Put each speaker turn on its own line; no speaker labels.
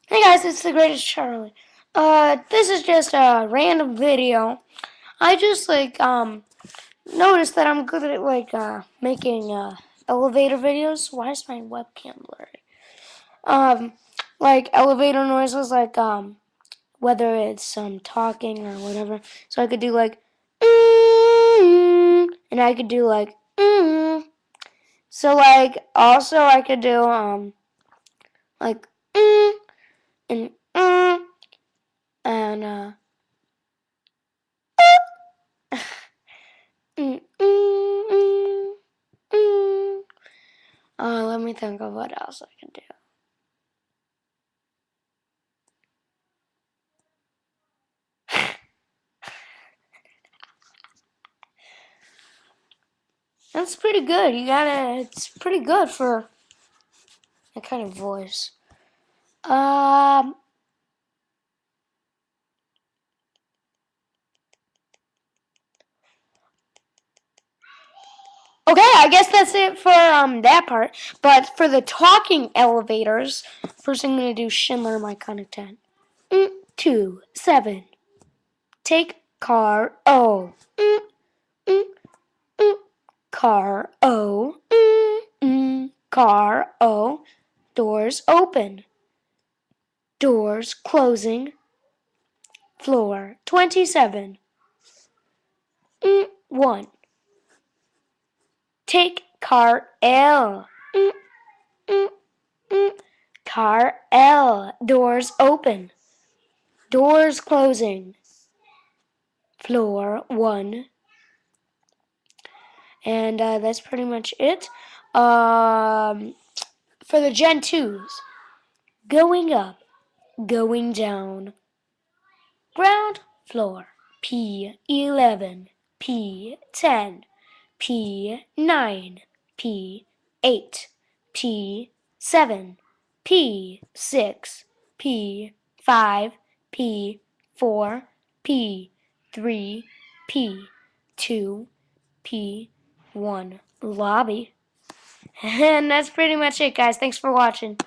Hey guys, it's the greatest Charlie. This is just a random video. I just noticed that I'm good at making elevator videos. Why is my webcam blurry? Like elevator noises, whether it's talking or whatever. So I could do and I could do So also I could do like and and Mm, mm, mm, mm. Let me think of what else I can do. That's pretty good. It's pretty good for that kind of voice. Um, okay, I guess that's it for that part. But for the talking elevators, first I'm gonna do Schindler, my kind of 10. 2, 7. Take car O. Mm, mm, car O. Car O. Doors open. Doors closing. Floor 27. 1. Take car L. Mm, mm. Car L. Doors open. Doors closing. Floor 1. And that's pretty much it. For the Gen 2s, going up, going down. Ground floor P11, P10, P9, P8, P7, P6, P5, P4, P3, P2, P1 lobby. And that's pretty much it, guys. Thanks for watching.